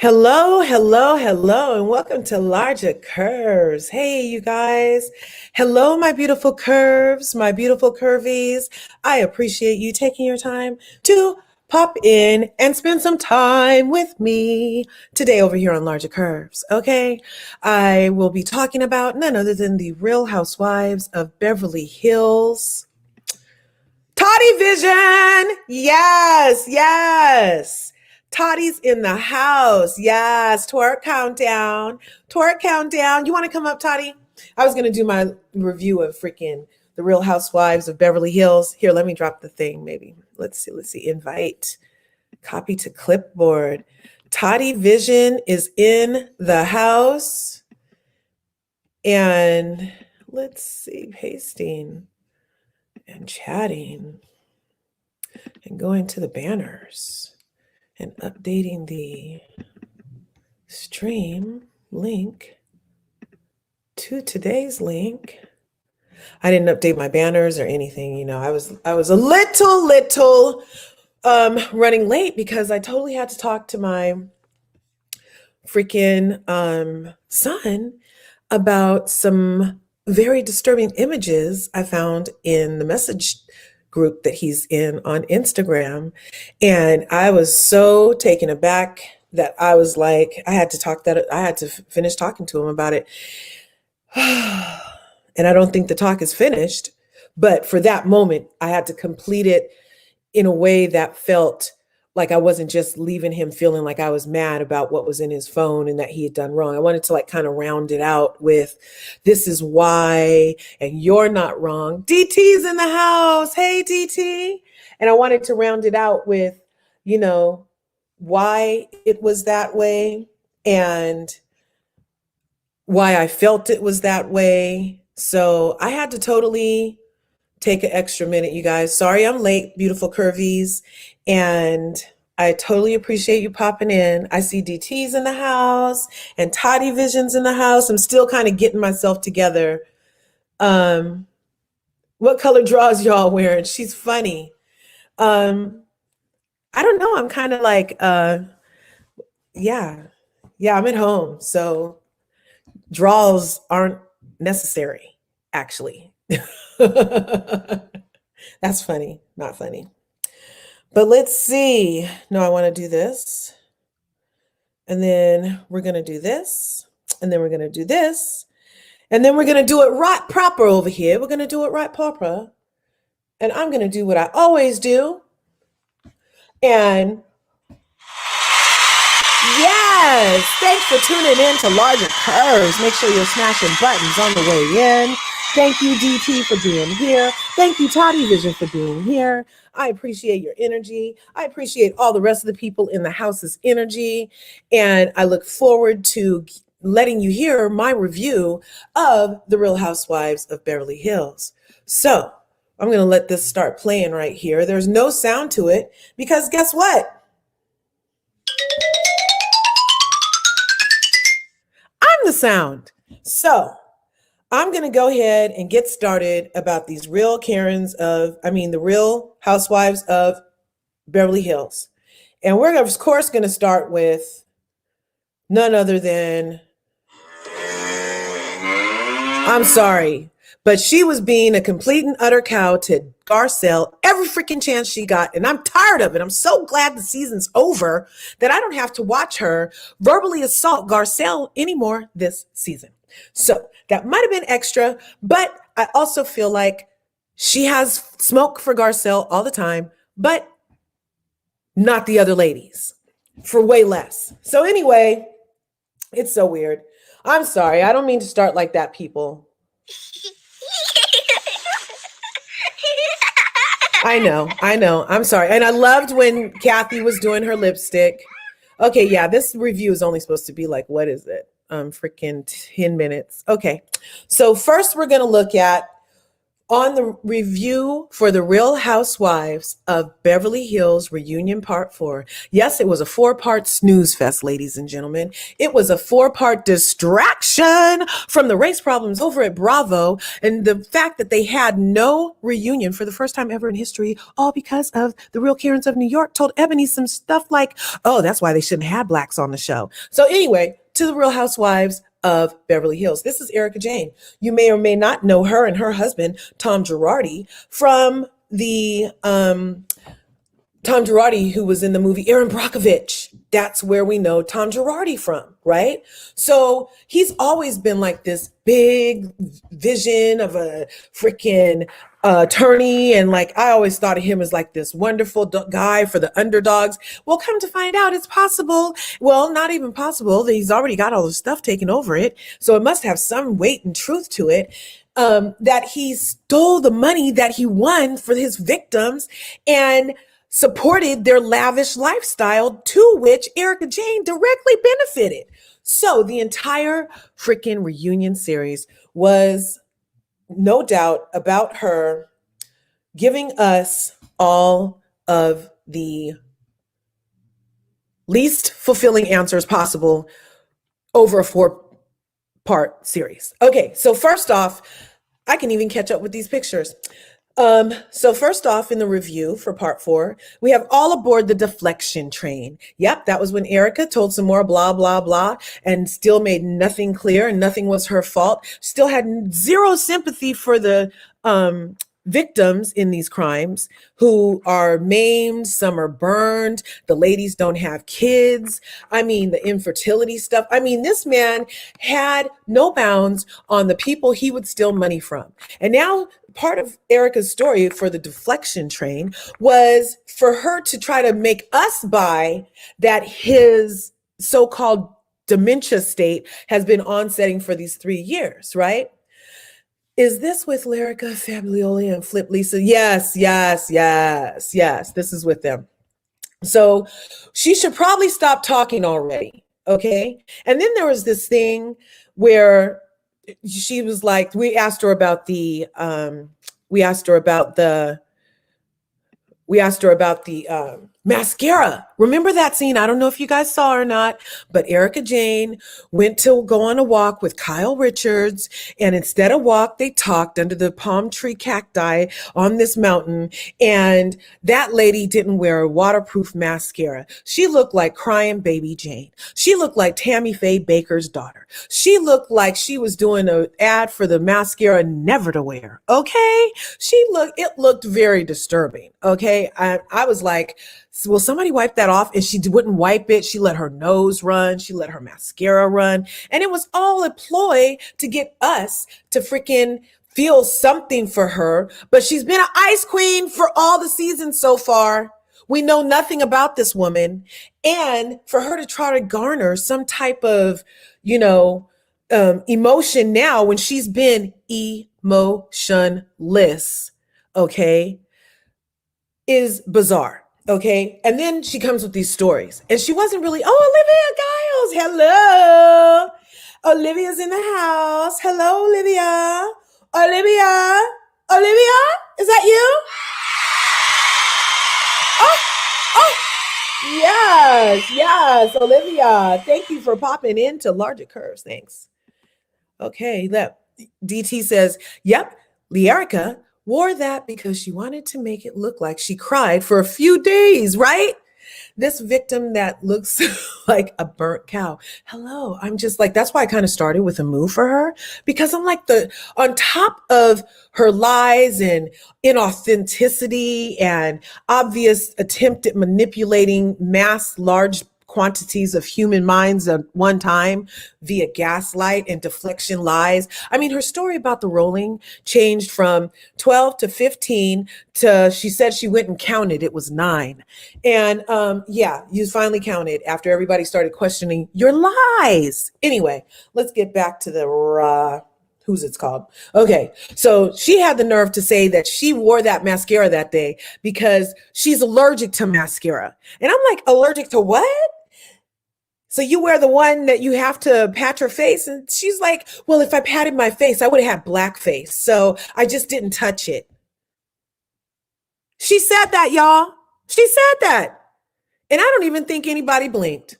Hello, hello, hello, and welcome to Larger Curves. Hey, you guys. Hello, my beautiful curves, my beautiful curvies. I appreciate you taking your time to pop in and spend some time with me today over here on Larger Curves. Okay, I will be talking about none other than the Real Housewives of Beverly Hills. Toddy Vision! Yes, yes. Toddy's in the house. Yes, twerk countdown. Twerk countdown. You want to come up, Toddy? I was going to do my review of freaking The Real Housewives of Beverly Hills. Here, let me drop the thing maybe. Let's see. Invite. Copy to clipboard. Toddy Vision is in the house. And let's see, pasting and chatting and going to the banners and updating the stream link to today's link. I didn't update my banners or anything, I was a little running late because I totally had to talk to my freaking son about some very disturbing images I found in the message group that he's in on Instagram. And I was so taken aback that I was like, I had to finish talking to him about it. And I don't think the talk is finished, but for that moment, I had to complete it in a way that felt like I wasn't just leaving him feeling like I was mad about what was in his phone and that he had done wrong. I wanted to kind of round it out with, this is why, and you're not wrong. DT's in the house. Hey, DT. And I wanted to round it out with, why it was that way and why I felt it was that way. So I had to totally take an extra minute, you guys. Sorry I'm late, beautiful curvies. And I totally appreciate you popping in. I see DT's in the house and Toddy Vision's in the house. I'm still kind of getting myself together. What color drawers y'all wearing? She's funny. I don't know. I'm kind of like, yeah, I'm at home. So draws aren't necessary, actually. That's funny, not funny. But let's see. No, I want to do this. And then we're going to do this. And then we're going to do this. And then we're going to do it right proper over here. We're going to do it right proper. And I'm going to do what I always do. And yes, thanks for tuning in to Larger Curves. Make sure you're smashing buttons on the way in. Thank you, DT, for being here. Thank you, Toddy Vision, for being here. I appreciate your energy. I appreciate all the rest of the people in the house's energy. And I look forward to letting you hear my review of The Real Housewives of Beverly Hills. So I'm going to let this start playing right here. There's no sound to it because guess what? I'm the sound. So I'm going to go ahead and get started about these the Real Housewives of Beverly Hills. And we're, of course, going to start with none other than, I'm sorry, but she was being a complete and utter cow to Garcelle every freaking chance she got. And I'm tired of it. I'm so glad the season's over that I don't have to watch her verbally assault Garcelle anymore this season. So that might have been extra, but I also feel like she has smoke for Garcelle all the time, but not the other ladies for way less. So anyway, it's so weird. I'm sorry. I don't mean to start like that, people. I know. I'm sorry. And I loved when Kathy was doing her lipstick. Okay, yeah, this review is only supposed to be like, what is it? Freaking 10 minutes. Okay. So first we're going to look at on the review for The Real Housewives of Beverly Hills Reunion Part 4. Yes, it was a 4-part snooze fest, ladies and gentlemen. It was a 4-part distraction from the race problems over at Bravo and the fact that they had no reunion for the first time ever in history, all because of the Real Karens of New York told Ebony some stuff like, oh, that's why they shouldn't have blacks on the show. So anyway, to The Real Housewives of Beverly Hills. This is Erica Jane. You may or may not know her and her husband, Tom Girardi, from the Tom Girardi, who was in the movie Erin Brockovich. That's where we know Tom Girardi from, right? So he's always been like this big vision of a freaking attorney. And like, I always thought of him as like this wonderful guy for the underdogs. Well, come to find out it's possible. Well, not even possible. He's already got all the stuff taken over it. So it must have some weight and truth to it. That he stole the money that he won for his victims and supported their lavish lifestyle, to which Erica Jane directly benefited. So the entire freaking reunion series was no doubt about her giving us all of the least fulfilling answers possible over a 4-part series. Okay, so first off, I can even catch up with these pictures. So first off, in the review for part 4, we have all aboard the deflection train. Yep, that was when Erica told some more blah, blah, blah, and still made nothing clear and nothing was her fault. Still had zero sympathy for the victims in these crimes who are maimed, some are burned, the ladies don't have kids. I mean, the infertility stuff. I mean, this man had no bounds on the people he would steal money from. And now part of Erica's story for the deflection train was for her to try to make us buy that his so-called dementia state has been onsetting for these 3 years, right? Is this with Lyrica, Fabioli, and Flip Lisa? Yes. This is with them. So she should probably stop talking already, okay? And then there was this thing where she was like, we asked her about the mascara. Remember that scene? I don't know if you guys saw or not, but Erica Jane went to go on a walk with Kyle Richards, and instead of walk, they talked under the palm tree cacti on this mountain, and that lady didn't wear a waterproof mascara. She looked like crying baby Jane. She looked like Tammy Faye Baker's daughter. She looked like she was doing an ad for the mascara never to wear, okay? It looked very disturbing, okay? I was like, will somebody wipe that off? And she wouldn't wipe it. She let her nose run. She let her mascara run. And it was all a ploy to get us to freaking feel something for her. But she's been an ice queen for all the seasons so far. We know nothing about this woman. And for her to try to garner some type of, emotion now when she's been emotionless, okay, is bizarre. Okay. And then she comes with these stories and she wasn't really, oh, Olivia Giles. Hello. Olivia's in the house. Hello, Olivia. Olivia. Is that you? Oh, yes. Olivia. Thank you for popping into Larger Curves. Thanks. Okay. DT says, yep, Lyrica wore that because she wanted to make it look like she cried for a few days, right? This victim that looks like a burnt cow. Hello. I'm just like, that's why I kind of started with a move for her, because I'm like on top of her lies and inauthenticity and obvious attempt at manipulating large quantities of human minds at one time via gaslight and deflection lies. I mean, her story about the rolling changed from 12 to 15 to, she said she went and counted, it was 9. And you finally counted after everybody started questioning your lies. Anyway, let's get back to the who's it's called. Okay. So she had the nerve to say that she wore that mascara that day because she's allergic to mascara. And I'm like, allergic to what? So you wear the one that you have to pat your face. And she's like, well, if I patted my face, I would have had black face. So I just didn't touch it. She said that, y'all. She said that. And I don't even think anybody blinked.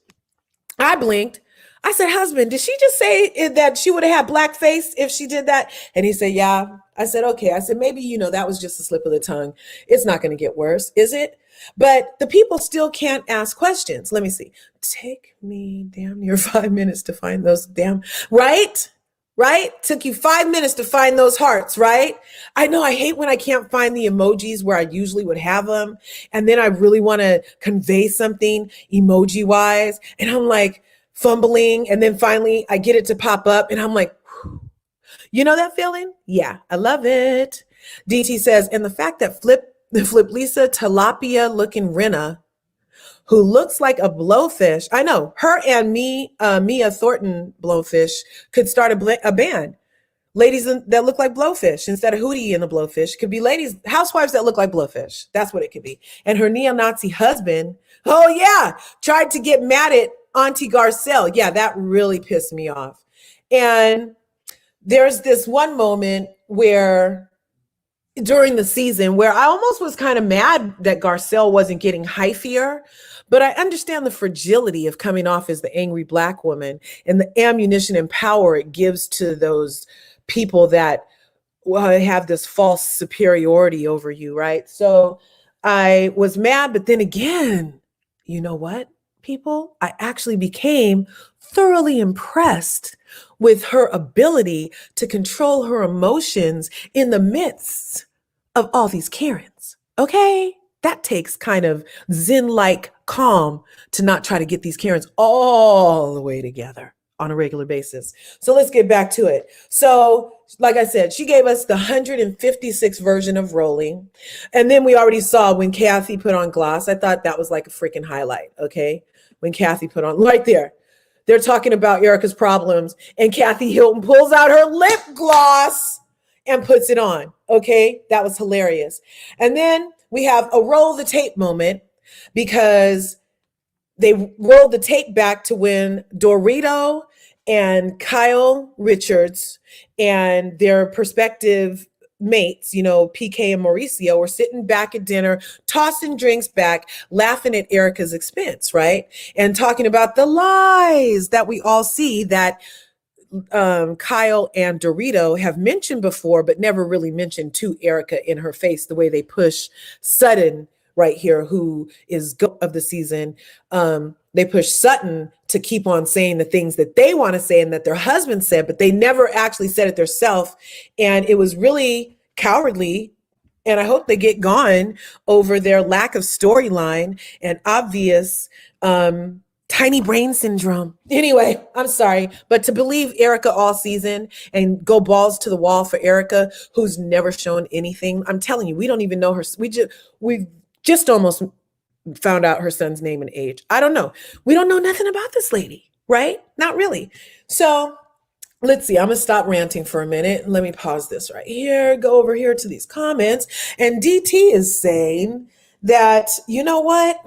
I blinked. I said, husband, did she just say that she would have had black face if she did that? And he said, yeah. I said, okay. I said, maybe, that was just a slip of the tongue. It's not going to get worse, is it? But the people still can't ask questions. Let me see. Take me damn near 5 minutes to find those damn, right? Right? Took you 5 minutes to find those hearts, right? I know I hate when I can't find the emojis where I usually would have them. And then I really want to convey something emoji wise. And I'm like fumbling. And then finally I get it to pop up and I'm like, whew. You know that feeling? Yeah, I love it. DT says, and the fact that Flip Lisa tilapia looking Rhinna, who looks like a blowfish. I know her and Mia Thornton blowfish could start a band. Ladies that look like blowfish instead of Hootie and the blowfish could be ladies, housewives that look like blowfish. That's what it could be. And her neo-Nazi husband, oh yeah, tried to get mad at Auntie Garcelle. Yeah, that really pissed me off. And there's this one moment where during the season where I almost was kind of mad that Garcelle wasn't getting hyphier, but I understand the fragility of coming off as the angry Black woman and the ammunition and power it gives to those people that have this false superiority over you, right? So I was mad, but then again, you know what, people? I actually became thoroughly impressed with her ability to control her emotions in the midst of all these Karens. Okay? That takes kind of Zen-like calm to not try to get these Karens all the way together on a regular basis. So let's get back to it. So, like I said, she gave us the 156 version of Rolling. And then we already saw when Kathy put on gloss. I thought that was like a freaking highlight, okay? When Kathy put on, right there. They're talking about Erica's problems, and Kathy Hilton pulls out her lip gloss and puts it on. Okay, that was hilarious. And then we have a roll the tape moment because they rolled the tape back to when Dorito and Kyle Richards and their prospective mates, PK and Mauricio, were sitting back at dinner, tossing drinks back, laughing at Erica's expense, right? And talking about the lies that we all see that Kyle and Dorito have mentioned before, but never really mentioned to Erica in her face, the way they push Sutton right here, who is GOAT of the season. They push Sutton to keep on saying the things that they want to say and that their husband said, but they never actually said it themselves. And it was really cowardly. And I hope they get gone over their lack of storyline and obvious tiny brain syndrome. Anyway, I'm sorry, but to believe Erica all season and go balls to the wall for Erica, who's never shown anything. I'm telling you, we don't even know her. We just almost found out her son's name and age. I don't know. We don't know nothing about this lady, right? Not really. So let's see. I'm going to stop ranting for a minute. Let me pause this right here, go over here to these comments. And DT is saying that, you know what?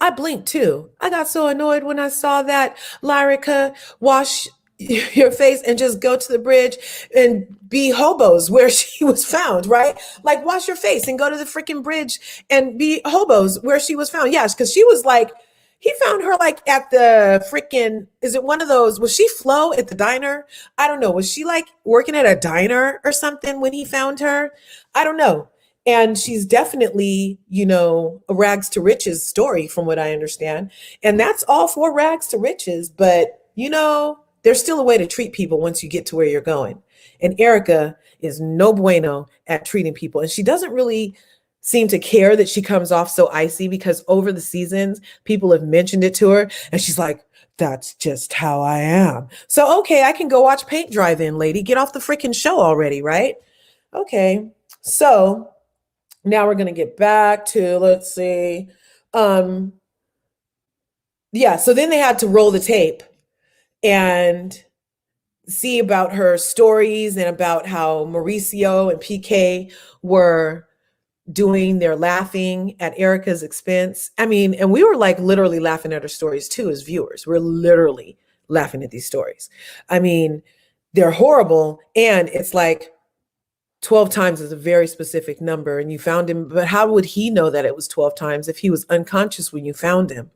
I blinked too. I got so annoyed when I saw that Lyrica wash your face and just go to the bridge and be hobos where she was found, right? Like wash your face and go to the freaking bridge and be hobos where she was found. Yes, because she was like, he found her like at the freaking, is it one of those, was she Flo at the diner? I don't know. Was she like working at a diner or something when he found her? I don't know. And she's definitely, a rags to riches story from what I understand. And that's all for rags to riches. But, there's still a way to treat people once you get to where you're going. And Erica is no bueno at treating people. And she doesn't really seem to care that she comes off so icy because over the seasons, people have mentioned it to her. And she's like, that's just how I am. So, okay, I can go watch paint drive in, lady. Get off the freaking show already, right? Okay, so now we're going to get back to, let's see. So then they had to roll the tape and see about her stories and about how Mauricio and PK were doing their laughing at Erica's expense. I mean, and we were like literally laughing at her stories too as viewers. We're literally laughing at these stories. I mean, they're horrible. And it's like 12 times is a very specific number and you found him, but how would he know that it was 12 times if he was unconscious when you found him?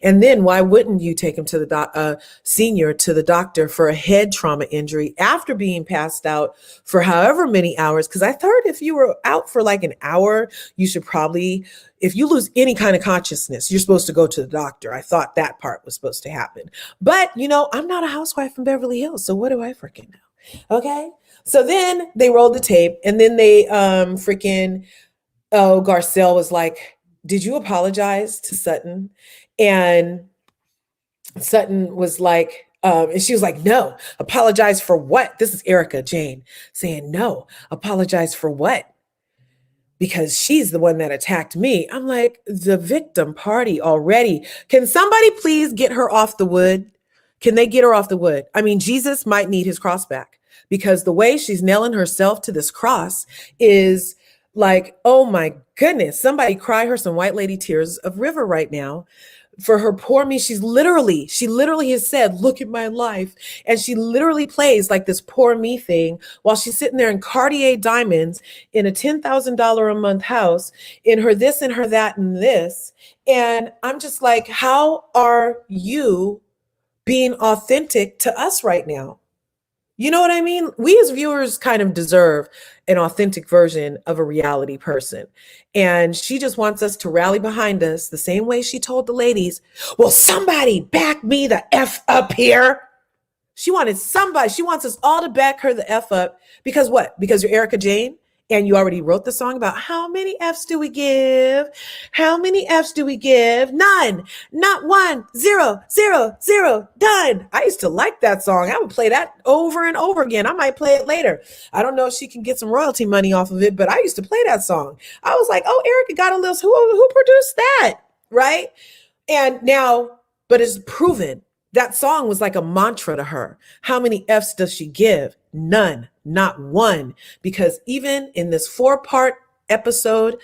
And then why wouldn't you take him to the senior to the doctor for a head trauma injury after being passed out for however many hours? Because I heard if you were out for like an hour, you should probably, if you lose any kind of consciousness, you're supposed to go to the doctor. I thought that part was supposed to happen. But, you know, I'm not a housewife from Beverly Hills, so what do I freaking know? Okay. So then they rolled the tape and then they Garcelle was like, did you apologize to Sutton? And Sutton was like, and she was like, no, apologize for what? This is Erica Jane saying, no, apologize for what? Because she's the one that attacked me. I'm like, the victim party already. Can somebody please get her off the wood? Can they get her off the wood? I mean, Jesus might need his cross back because the way she's nailing herself to this cross is like, oh my goodness, somebody cry her some white lady tears of river right now. For her poor me, she literally has said, look at my life. And she literally plays like this poor me thing while she's sitting there in Cartier diamonds in a $10,000 a month house in her this and her that and this. And I'm just like, how are you being authentic to us right now? You know what I mean? We as viewers kind of deserve an authentic version of a reality person. And she just wants us to rally behind us the same way she told the ladies, well, somebody back me the F up here. She wanted somebody. She wants us all to back her the F up. Because what? Because you're Erica Jane and you already wrote the song about how many F's do we give? How many F's do we give? None. Not one. Zero, zero, zero. Done. I used to like that song. I would play that over and over again. I might play it later. I don't know if she can get some royalty money off of it, but I used to play that song. I was like, oh, Erica got a little, who produced that? Right? And now, but it's proven. That song was like a mantra to her. How many F's does she give? None, not one. Because even in this 4-part episode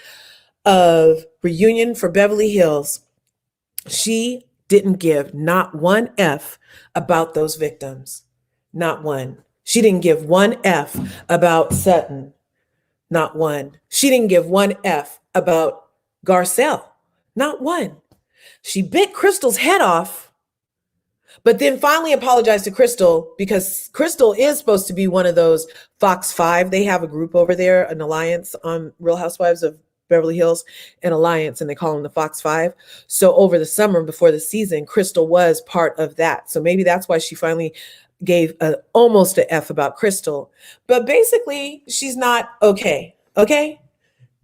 of Reunion for Beverly Hills, she didn't give not one F about those victims. Not one. She didn't give one F about Sutton. Not one. She didn't give one F about Garcelle. Not one. She bit Crystal's head off, but then finally apologized to Crystal because Crystal is supposed to be one of those Fox 5. They have a group over there, an alliance on Real Housewives of Beverly Hills, an alliance, and they call them the Fox 5. So over the summer before the season, Crystal was part of that. So maybe that's why she finally gave almost an F about Crystal. But basically, she's not okay. Okay?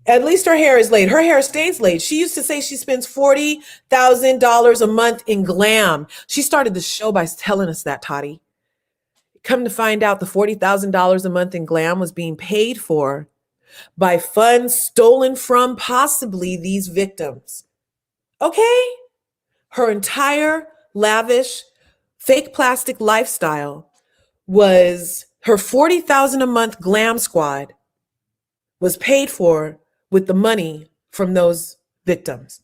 At least her hair is laid. Her hair stays laid. She used to say she spends $40,000 a month in glam. She started the show by telling us that, Toddy. Come to find out the $40,000 a month in glam was being paid for by funds stolen from possibly these victims. Okay? Her entire lavish, fake plastic lifestyle was her $40,000 a month glam squad was paid for with the money from those victims.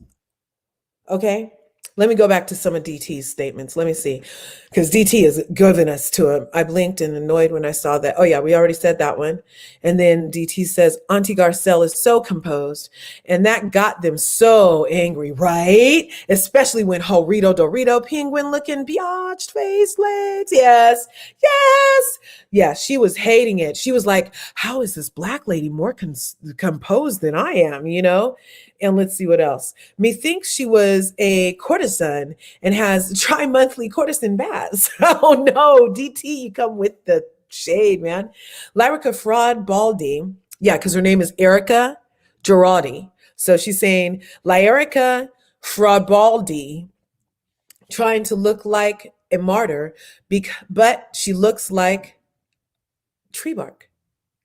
Okay? Let me go back to some of DT's statements. Let me see. Because DT is giving us to him. I blinked and annoyed when I saw that. Oh, yeah, we already said that one. And then DT says, Auntie Garcelle is so composed. And that got them so angry, right? Especially when Horito Dorito penguin looking biatched face legs. Yes, yes. Yeah, she was hating it. She was like, how is this black lady more composed than I am, you know? And let's see what else. Methinks she was a courtesan and has tri-monthly courtesan baths. Oh no, DT, you come with the shade, man. Lyrica Fraud Baldy. Yeah, because her name is Erica Girardi. So she's saying Lyrica Fraud Baldy, trying to look like a martyr, but she looks like tree bark.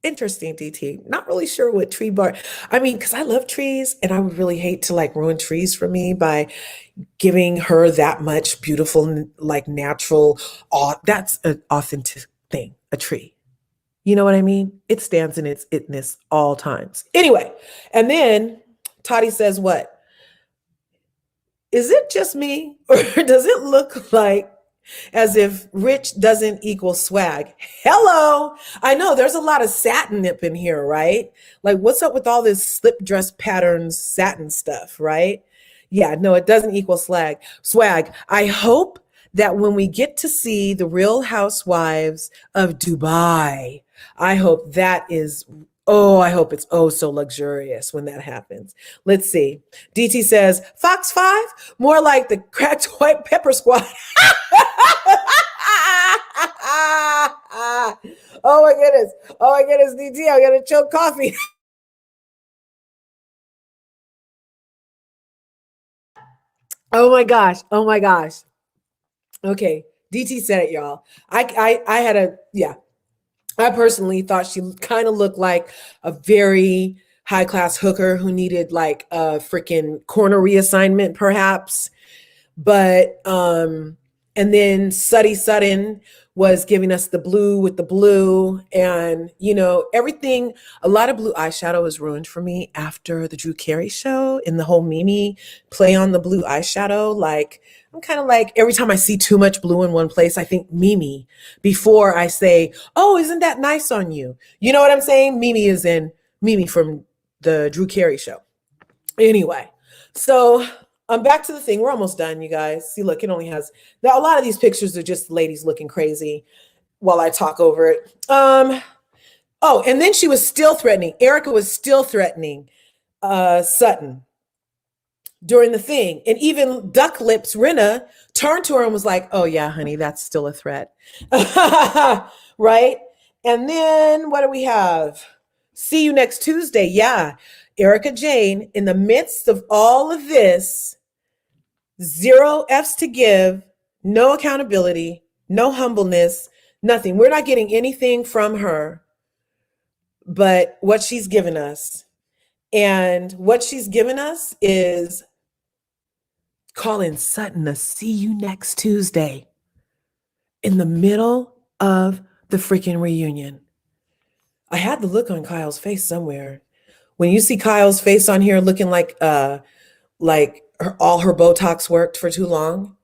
Interesting, DT. Not really sure what tree bark. I mean, because I love trees and I would really hate to like ruin trees for me by giving her that much beautiful, like natural, that's an authentic thing, a tree. You know what I mean? It stands in its itness all times. Anyway, and then Toddy says, what? Is it just me? Or does it look like as if rich doesn't equal swag? Hello. I know there's a lot of satin nip in here, right? Like, what's up with all this slip dress patterns, satin stuff, right? Yeah, no, it doesn't equal swag. I hope that when we get to see the Real Housewives of Dubai, I hope that is, oh, I hope it's oh so luxurious when that happens. Let's see. DT says, Fox 5, more like the cracked white pepper squad. Oh my goodness. Oh my goodness, DT, I'm going to choke coffee. Oh my gosh. Oh my gosh. Okay. DT said it, y'all. I had a, yeah. I personally thought she kind of looked like a very high class hooker who needed like a freaking corner reassignment, perhaps. But and then Suddy Sudden was giving us the blue with the blue, and you know, everything, a lot of blue eyeshadow was ruined for me after the Drew Carey show and the whole Mimi play on the blue eyeshadow. Like, I'm kind of like, every time I see too much blue in one place, I think Mimi before I say, oh, isn't that nice on you? You know what I'm saying? Mimi is in Mimi from the Drew Carey show. Anyway, so I'm back to the thing. We're almost done, you guys. See, look, it only has, now a lot of these pictures are just ladies looking crazy while I talk over it. Oh, and then she was still threatening. Erica was still threatening Sutton during the thing. And even Duck Lips Rhinna turned to her and was like, oh yeah, honey, that's still a threat. Right? And then what do we have? See you next Tuesday. Yeah. Erica Jane, in the midst of all of this, 0 F's to give, no accountability, no humbleness, nothing. We're not getting anything from her but what she's given us. And what she's given us is calling Sutton a see you next Tuesday in the middle of the freaking reunion. I had the look on Kyle's face somewhere. When you see Kyle's face on here looking like all her Botox worked for too long,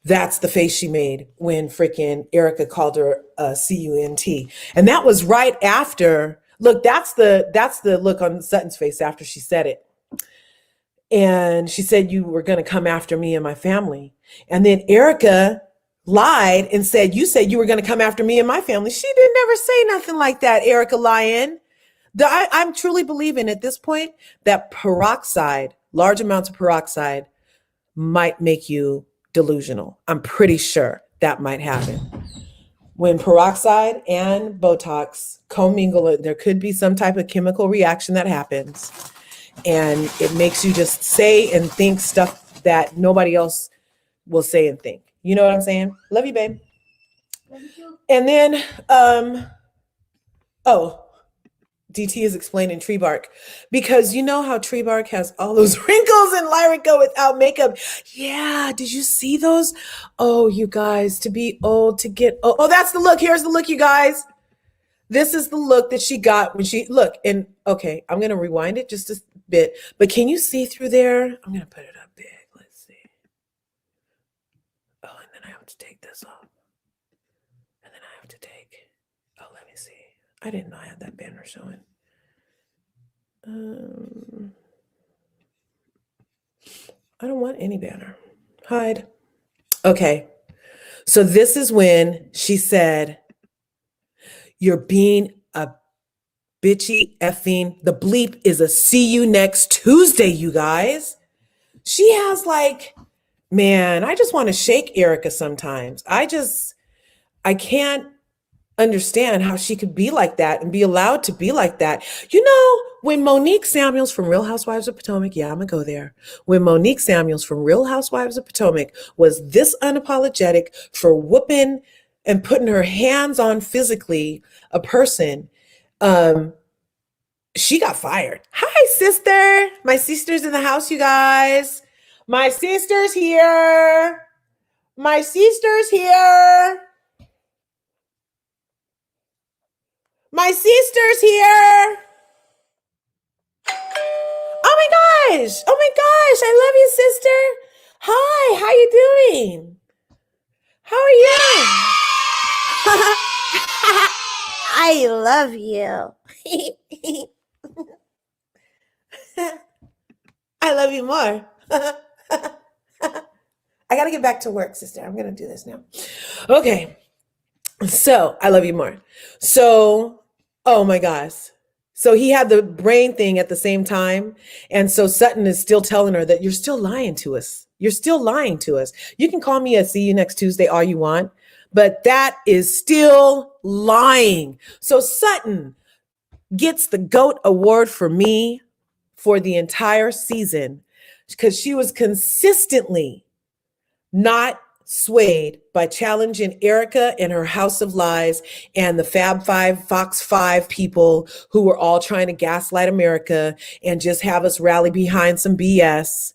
that's the face she made when freaking Erica called her CUNT. And that was right after, look, that's the look on Sutton's face after she said it. And she said, you were going to come after me and my family. And then Erica lied and said, you said you were going to come after me and my family. She didn't ever say nothing like that, Erica lying. I'm truly believing at this point that peroxide, large amounts of peroxide, might make you delusional. I'm pretty sure that might happen. When peroxide and Botox commingle, there could be some type of chemical reaction that happens. And it makes you just say and think stuff that nobody else will say and think. You know what I'm saying? Love you, babe. Love you too. And then, DT is explaining tree bark, because you know how tree bark has all those wrinkles and Lyrica without makeup. Yeah, did you see those? Oh, you guys, to be old, to get old. Oh, that's the look. Here's the look, you guys. This is the look that she got when she, look, and okay, I'm going to rewind it just a bit, but can you see through there? I'm going to put it up big. Let's see. Oh, and then I have to take this off. And then I have to take, oh, let me see. I didn't know I had that banner showing. I don't want any banner. Hide. Okay. So this is when she said, you're being a bitchy effing, the bleep is a see you next Tuesday, you guys. She has like, man, I just want to shake Erica sometimes. I can't understand how she could be like that and be allowed to be like that. You know, when Monique Samuels from Real Housewives of Potomac, yeah, I'm gonna go there. When Monique Samuels from Real Housewives of Potomac was this unapologetic for whooping and putting her hands on physically a person, she got fired. Hi, sister. My sister's in the house, you guys. My sister's here. My sister's here. My sister's here. Oh my gosh. Oh my gosh. I love you, sister. Hi, how you doing? How are you? I love you. I love you more. I got to get back to work, sister. I'm going to do this now. Okay. So I love you more. So, oh my gosh. So he had the brain thing at the same time. And so Sutton is still telling her that you're still lying to us. You're still lying to us. You can call me a see you next Tuesday all you want, but that is still lying. So Sutton gets the GOAT award for me for the entire season because she was consistently not swayed by challenging Erica and her House of Lies and the Fab Five, Fox Five people who were all trying to gaslight America and just have us rally behind some BS.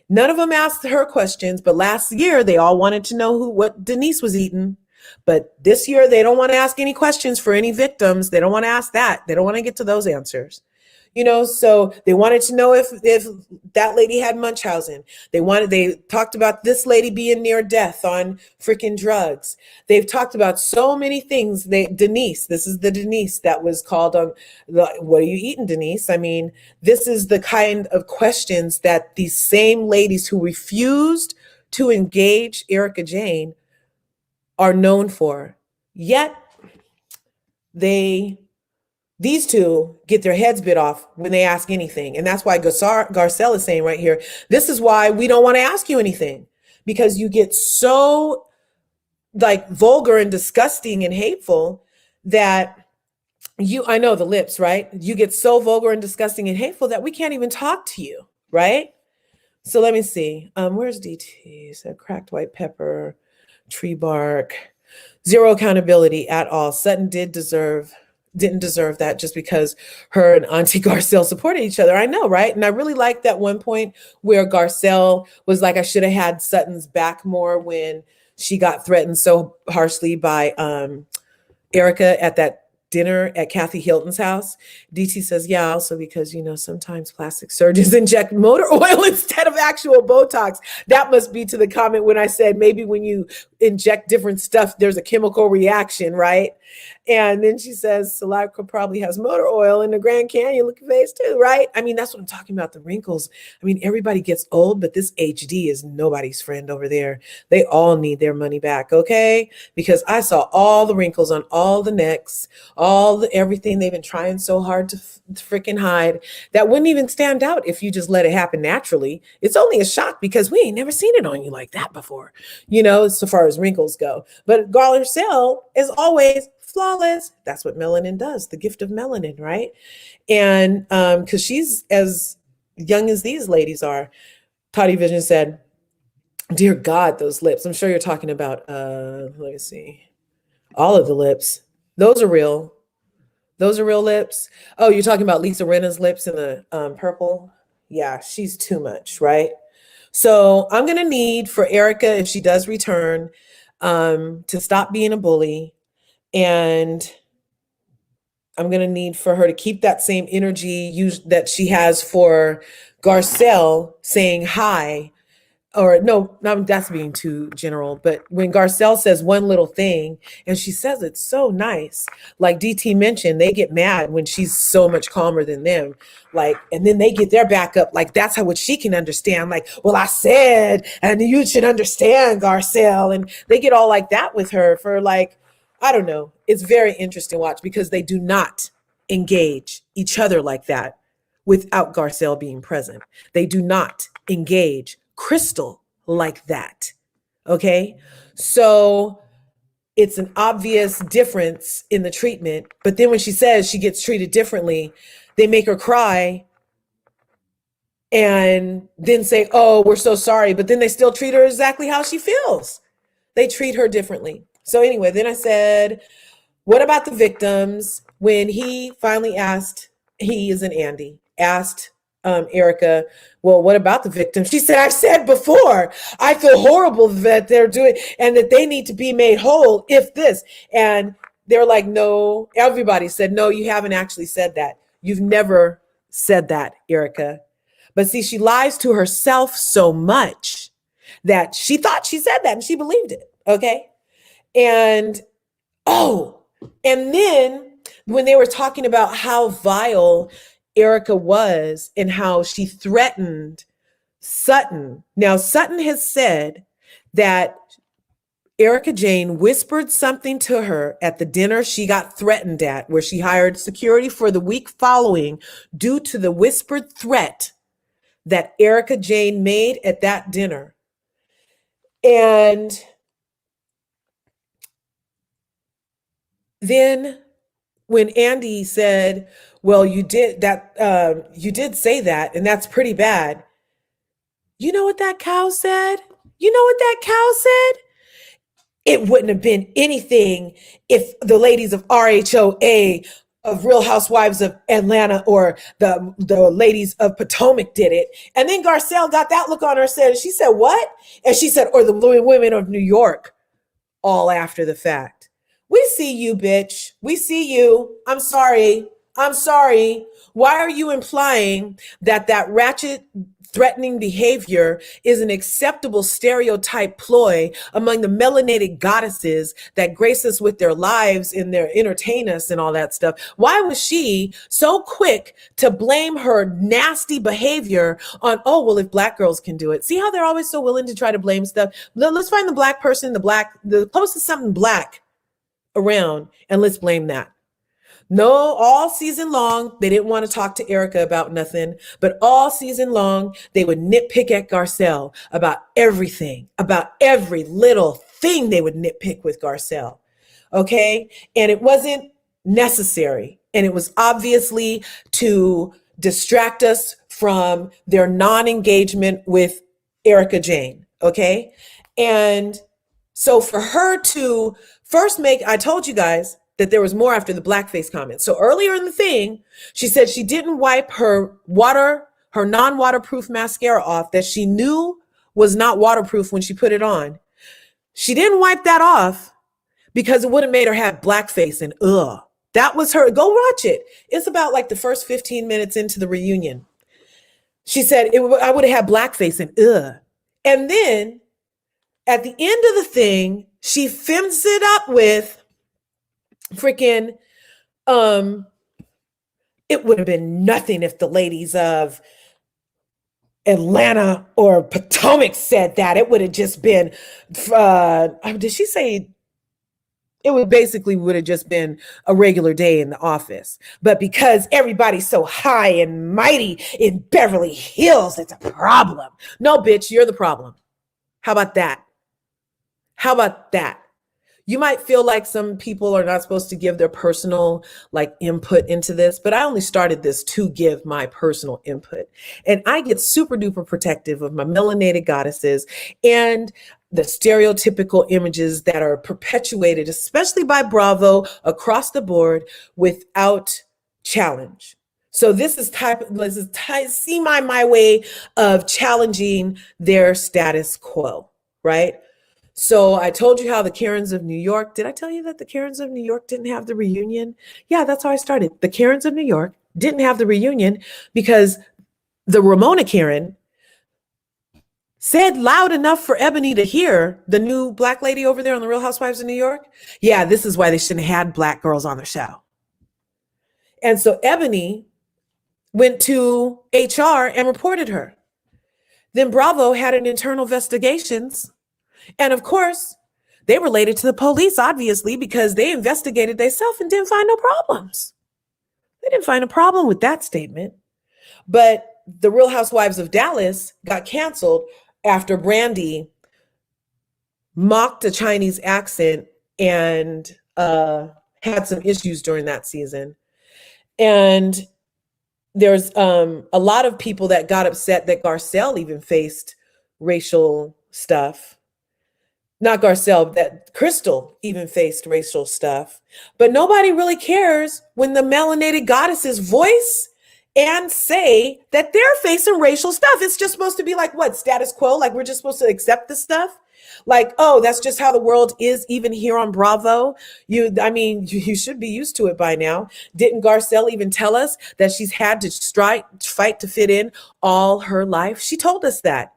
None of them asked her questions, but last year they all wanted to know what Denise was eating. But this year they don't want to ask any questions for any victims. They don't want to ask that. They don't want to get to those answers. So they wanted to know if that lady had Munchausen. They talked about this lady being near death on freaking drugs. They've talked about so many things. Denise, this is the Denise that was called on what are you eating, Denise? I mean, this is the kind of questions that these same ladies who refused to engage Erica Jane are known for. Yet these two get their heads bit off when they ask anything. And that's why Garcelle is saying right here, this is why we don't want to ask you anything, because you get so vulgar and disgusting and hateful that I know the lips, right? You get so vulgar and disgusting and hateful that we can't even talk to you, right? So let me see. Where's DT? So cracked white pepper, tree bark, zero accountability at all. Sutton didn't deserve that just because her and Auntie Garcelle supported each other. I know, right? And I really liked that one point where Garcelle was like, I should have had Sutton's back more when she got threatened so harshly by Erica at that dinner at Kathy Hilton's house. DT says, yeah, also because, sometimes plastic surgeons inject motor oil instead of actual Botox. That must be to the comment when I said maybe when you inject different stuff, there's a chemical reaction, right? And then she says, saliva probably has motor oil in the Grand Canyon looking face too, right? I mean, that's what I'm talking about, the wrinkles. I mean, everybody gets old, but this HD is nobody's friend over there. They all need their money back, okay? Because I saw all the wrinkles on all the necks, everything they've been trying so hard to freaking hide that wouldn't even stand out if you just let it happen naturally. It's only a shock because we ain't never seen it on you like that before, so far as wrinkles go. But Garcelle is always flawless. That's what melanin does, the gift of melanin, right? And because she's as young as these ladies are. Toddy Vision said, dear God, those lips. I'm sure you're talking about, let me see, all of the lips. Those are real. Those are real lips. Oh, you're talking about Lisa Rinna's lips in the purple? Yeah, she's too much, right? So I'm going to need for Erica, if she does return, to stop being a bully. And I'm going to need for her to keep that same energy that she has for Garcelle saying hi. Or no, that's being too general. But when Garcelle says one little thing and she says it's so nice, like DT mentioned, they get mad when she's so much calmer than them. And then they get their back up. That's what she can understand. Well, I said, and you should understand, Garcelle. And they get all like that with her for I don't know. It's very interesting to watch because they do not engage each other like that without Garcelle being present. They do not engage Crystal like that. Okay. So it's an obvious difference in the treatment. But then when she says she gets treated differently, they make her cry and then say, oh, we're so sorry. But then they still treat her exactly how she feels. They treat her differently. So anyway, then I said, what about the victims? When he finally asked, he is an Andy, asked Erica, well, what about the victims? She said, I've said before, I feel horrible that they're doing and that they need to be made whole if this. And They're like, no, everybody said, no, you haven't actually said that. You've never said that, Erica. But see, she lies to herself so much that she thought she said that and she believed it. Okay. And and then when they were talking about how vile Erica was and how she threatened Sutton. Now, Sutton has said that Erica Jane whispered something to her at the dinner she got threatened at, where she hired security for the week following due to the whispered threat that Erica Jane made at that dinner. And then when Andy said, well, you did that, you did say that, and that's pretty bad. You know what that cow said? You know what that cow said? It wouldn't have been anything if the ladies of RHOA, of Real Housewives of Atlanta, or the ladies of Potomac did it. And then Garcelle got that look on her, she said, what? And she said, or the women of New York, all after the fact. We see you, bitch. We see you. I'm sorry. Why are you implying that ratchet, threatening behavior is an acceptable stereotype ploy among the melanated goddesses that grace us with their lives and their entertain us and all that stuff? Why was she so quick to blame her nasty behavior on, oh, well, if black girls can do it? See how they're always so willing to try to blame stuff? Let's find the black person, the closest something black around, and let's blame that. No, all season long, they didn't want to talk to Erica about nothing, but all season long, they would nitpick at Garcelle about everything, about every little thing they would nitpick with Garcelle. Okay. And it wasn't necessary. And it was obviously to distract us from their non-engagement with Erica Jane. Okay. And so for her to first I told you guys that there was more after the blackface comment. So earlier in the thing, she said she didn't wipe her non-waterproof mascara off that she knew was not waterproof when she put it on. She didn't wipe that off because it would have made her have blackface, and that was her. Go watch it. It's about like the first 15 minutes into the reunion. She said, I would have had blackface, and And then at the end of the thing, she femmes it up with freaking, it would have been nothing if the ladies of Atlanta or Potomac said that. It would have just been, did she say, it would have just been a regular day in the office. But because everybody's so high and mighty in Beverly Hills, it's a problem. No, bitch, you're the problem. How about that? You might feel like some people are not supposed to give their personal input into this, but I only started this to give my personal input. And I get super duper protective of my melanated goddesses and the stereotypical images that are perpetuated, especially by Bravo across the board without challenge. So this is my way of challenging their status quo, right? So I told you how the Karens of New York, did I tell you that the Karens of New York didn't have the reunion? Yeah, that's how I started. The Karens of New York didn't have the reunion because the Ramona Karen said loud enough for Ebony to hear, the new black lady over there on the Real Housewives of New York. Yeah, this is why they shouldn't have had black girls on the show. And so Ebony went to HR and reported her. Then Bravo had an internal investigations. And of course, they related to the police, obviously, because they investigated themselves and didn't find no problems. They didn't find a problem with that statement. But the Real Housewives of Dallas got canceled after Brandy mocked a Chinese accent and had some issues during that season. And there's a lot of people that got upset that Garcelle even faced racial stuff. Not Garcelle, that Crystal even faced racial stuff. But nobody really cares when the melanated goddesses voice and say that they're facing racial stuff. It's just supposed to be like, what, status quo? Like we're just supposed to accept this stuff? Like, oh, that's just how the world is, even here on Bravo. You should be used to it by now. Didn't Garcelle even tell us that she's had to fight to fit in all her life? She told us that.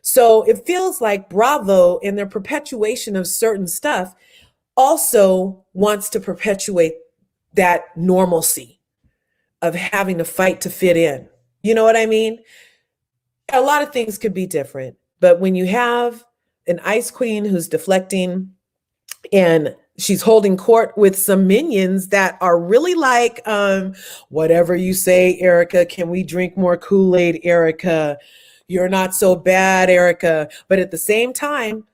So it feels like Bravo, in their perpetuation of certain stuff, also wants to perpetuate that normalcy of having to fight to fit in. You know what I mean? A lot of things could be different, but when you have an ice queen who's deflecting and she's holding court with some minions that are really like, whatever you say, Erica, can we drink more Kool-Aid, Erica? You're not so bad, Erica. But at the same time,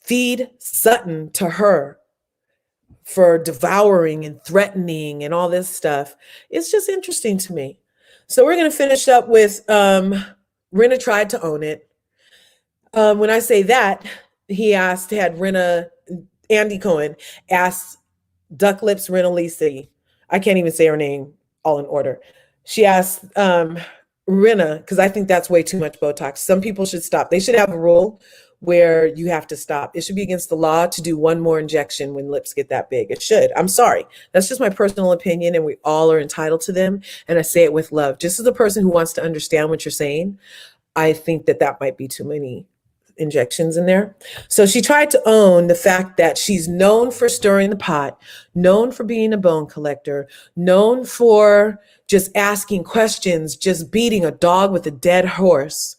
feed Sutton to her for devouring and threatening and all this stuff. It's just interesting to me. So we're going to finish up with Rhinna tried to own it. When I say that, had Rhinna, Andy Cohen asked Duck Lips Rhinna Lisi, I can't even say her name all in order. She asked Rhinna, because I think that's way too much Botox. Some people should stop. They should have a rule where you have to stop. It should be against the law to do one more injection when lips get that big. It should. I'm sorry. That's just my personal opinion, and we all are entitled to them. And I say it with love. Just as a person who wants to understand what you're saying, I think that might be too many injections in there. So she tried to own the fact that she's known for stirring the pot, known for being a bone collector, known for just asking questions, just beating a dog with a dead horse,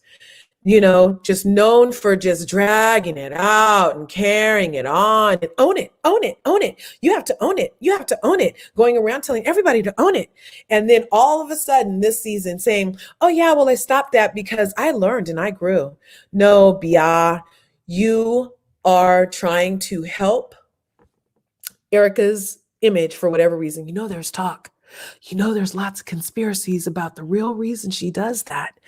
just known for just dragging it out and carrying it on and own it, own it, own it. You have to own it. You have to own it. Going around telling everybody to own it. And then all of a sudden this season saying, oh yeah, well, I stopped that because I learned and I grew. No, Bia, you are trying to help Erica's image for whatever reason. There's talk. There's lots of conspiracies about the real reason she does that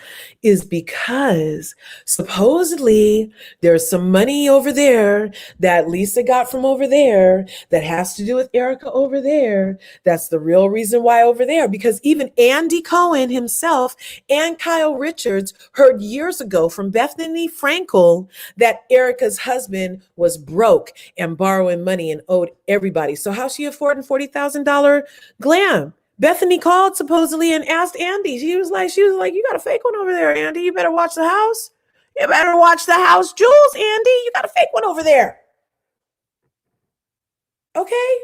is because supposedly there's some money over there that Lisa got from over there that has to do with Erica over there. That's the real reason why over there, because even Andy Cohen himself and Kyle Richards heard years ago from Bethany Frankel that Erica's husband was broke and borrowing money and owed everybody. So how's she affording $40,000 glam? Bethany called supposedly and asked Andy. She was like, you got a fake one over there, Andy. You better watch the house. You better watch the house jewels, Andy. You got a fake one over there. Okay.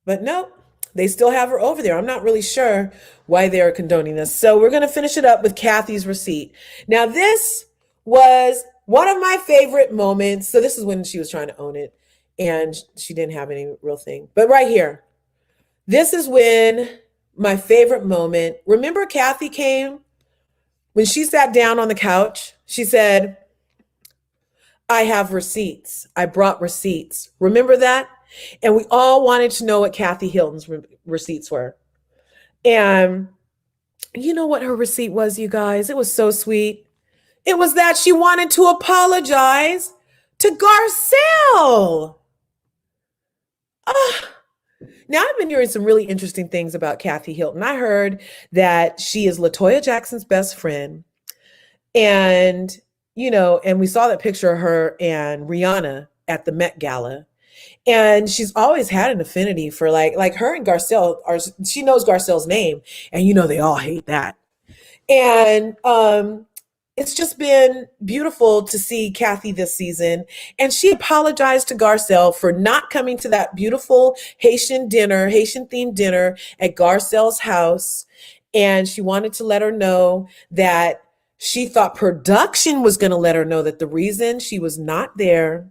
But no, they still have her over there. I'm not really sure why they're condoning this. So we're going to finish it up with Kathy's receipt. Now, this was one of my favorite moments. So this is when she was trying to own it and she didn't have any real thing. But right here, this is when my favorite moment. Remember Kathy came when she sat down on the couch? She said, I have receipts. I brought receipts. Remember that? And we all wanted to know what Kathy Hilton's receipts were. And you know what her receipt was, you guys? It was so sweet. It was that she wanted to apologize to Garcelle. Now, I've been hearing some really interesting things about Kathy Hilton. I heard that she is LaToya Jackson's best friend. And, and we saw that picture of her and Rihanna at the Met Gala. And she's always had an affinity for like her and Garcelle she knows Garcelle's name. And, they all hate that. And, it's just been beautiful to see Kathy this season. And she apologized to Garcelle for not coming to that beautiful Haitian themed dinner at Garcelle's house. And she wanted to let her know that she thought production was going to let her know that the reason she was not there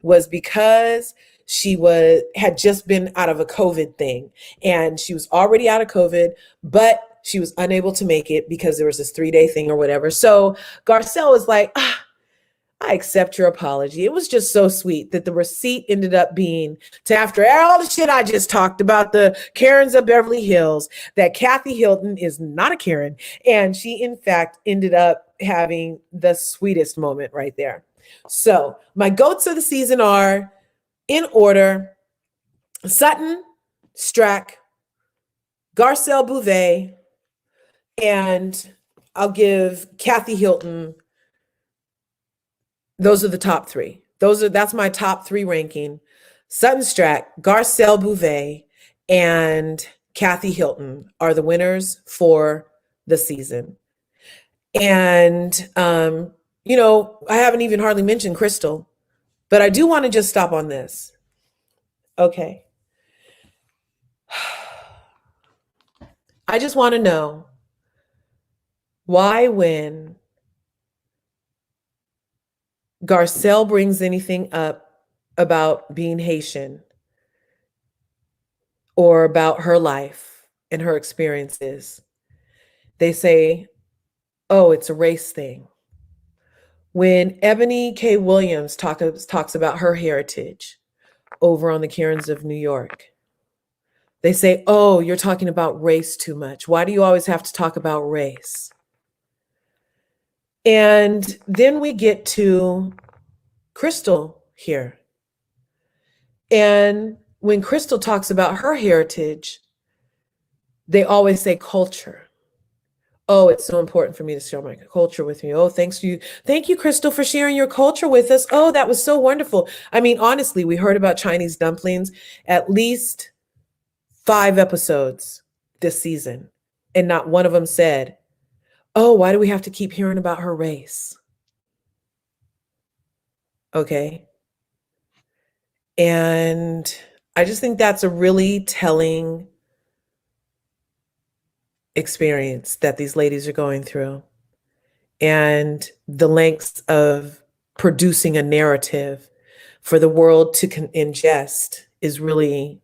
was because she had just been out of a COVID thing. And she was already out of COVID, but she was unable to make it because there was this 3-day thing or whatever. So Garcelle was like, I accept your apology. It was just so sweet that the receipt ended up being to, after all the shit I just talked about, the Karens of Beverly Hills, that Kathy Hilton is not a Karen. And she, in fact, ended up having the sweetest moment right there. So my goats of the season are, in order, Sutton, Strack, Garcelle Bouvet, and I'll give Kathy Hilton. Those are the top 3 That's my top 3 ranking. Sutton Strack, Garcelle Bouvet, and Kathy Hilton are the winners for the season. And I haven't even hardly mentioned Crystal, but I do want to just stop on this. Okay. I just want to know why, when Garcelle brings anything up about being Haitian or about her life and her experiences, they say, oh, it's a race thing. When Ebony K. Williams talks about her heritage over on the Cairns of New York, they say, oh, you're talking about race too much. Why do you always have to talk about race? And then we get to Crystal here. And when Crystal talks about her heritage, they always say culture. Oh, it's so important for me to share my culture with you. Oh, thank you, Crystal, for sharing your culture with us. Oh, that was so wonderful. I mean, honestly, we heard about Chinese dumplings at least 5 episodes this season, and not one of them said, oh, why do we have to keep hearing about her race? Okay. And I just think that's a really telling experience that these ladies are going through, and the lengths of producing a narrative for the world to ingest is really,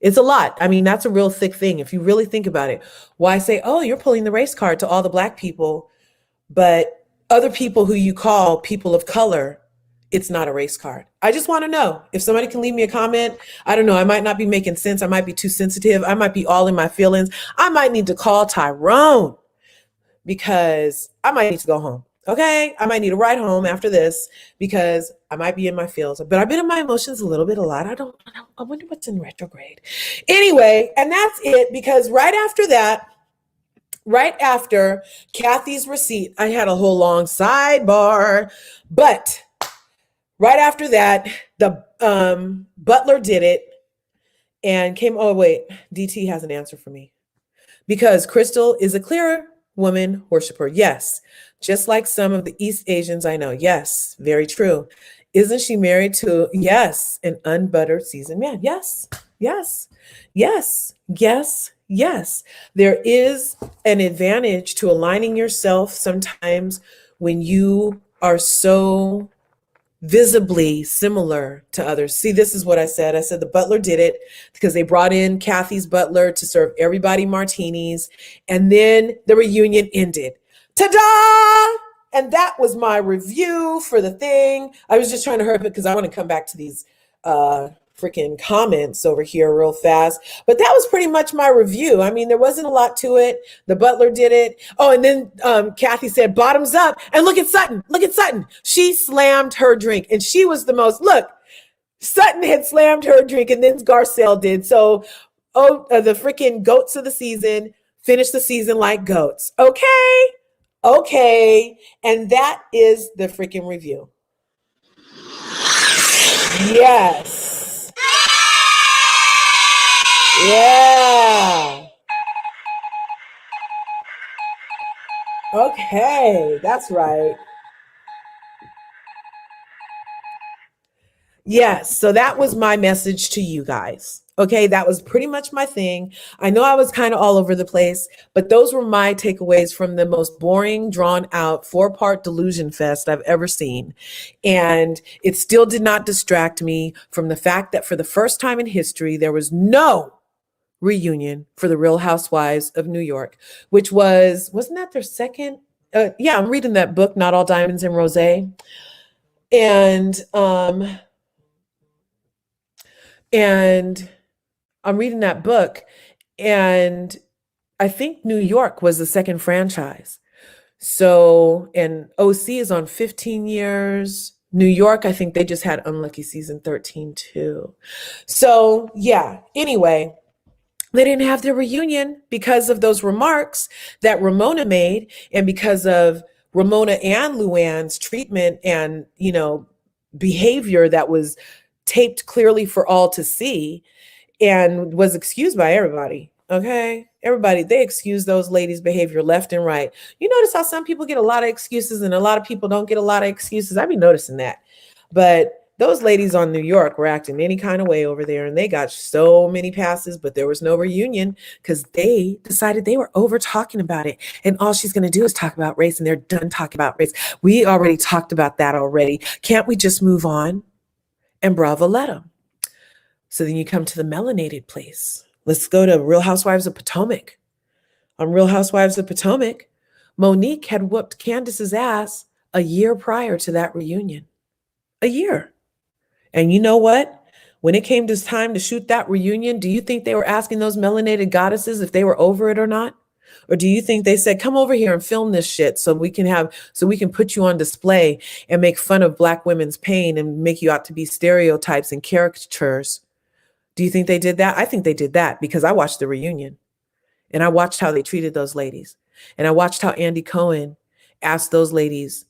it's a lot. I mean, that's a real thick thing. If you really think about it, why say, oh, you're pulling the race card to all the Black people, but other people who you call people of color, it's not a race card? I just want to know. If somebody can leave me a comment, I don't know. I might not be making sense. I might be too sensitive. I might be all in my feelings. I might need to call Tyrone because I might need to go home. Okay. I might need a ride home after this because I might be in my feels, but I've been in my emotions a lot. I wonder what's in retrograde. Anyway, and that's it, because right after Kathy's receipt, I had a whole long sidebar, but right after that, the Butler did it and came, oh wait, DT has an answer for me. Because Crystal is a clear woman worshiper. Yes. Just like some of the East Asians I know. Yes. Very true. Isn't she married to, yes, an unbuttered seasoned man? Yes. Yes. Yes. Yes. Yes. There is an advantage to aligning yourself sometimes when you are so visibly similar to others. See, this is what I said. I said the Butler did it because they brought in Kathy's butler to serve everybody martinis, and then the reunion ended. Ta-da! And that was my review for the thing. I was just trying to hurry up because I want to come back to these freaking comments over here real fast. But that was pretty much my review. I mean, there wasn't a lot to it. The Butler did it. Oh, and then Kathy said, bottoms up. And look at Sutton. Look at Sutton. She slammed her drink. And she was the most, look, Sutton had slammed her drink, and then Garcelle did. So, the freaking goats of the season finished the season like goats. Okay. Okay. And that is the freaking review. Yes. Yeah. Okay, that's right. Yes, so that was my message to you guys. Okay, that was pretty much my thing. I know I was kind of all over the place, but those were my takeaways from the most boring, drawn out 4-part delusion fest I've ever seen. And it still did not distract me from the fact that for the first time in history, there was no reunion for the Real Housewives of New York, which wasn't that their second? Yeah, I'm reading that book, Not All Diamonds and Rosé. And I'm reading that book, and I think New York was the second franchise. So, and OC is on 15 years. New York, I think they just had Unlucky season 13 too. So yeah, anyway, they didn't have their reunion because of those remarks that Ramona made, and because of Ramona and Luann's treatment and, behavior that was taped clearly for all to see and was excused by everybody. Okay. Everybody, they excuse those ladies' behavior left and right. You notice how some people get a lot of excuses and a lot of people don't get a lot of excuses. I've been noticing that. But those ladies on New York were acting any kind of way over there and they got so many passes, but there was no reunion because they decided they were over talking about it. And all she's going to do is talk about race and they're done talking about race. We already talked about that already. Can't we just move on? And bravo, let them. So then you come to the melanated place. Let's go to Real Housewives of Potomac. On Real Housewives of Potomac, Monique had whooped Candace's ass a year prior to that reunion. A year. And you know what? When it came to time to shoot that reunion, do you think they were asking those melanated goddesses if they were over it or not? Or do you think they said, come over here and film this shit so we can put you on display and make fun of Black women's pain and make you out to be stereotypes and caricatures? Do you think they did that? I think they did that because I watched the reunion and I watched how they treated those ladies. And I watched how Andy Cohen asked those ladies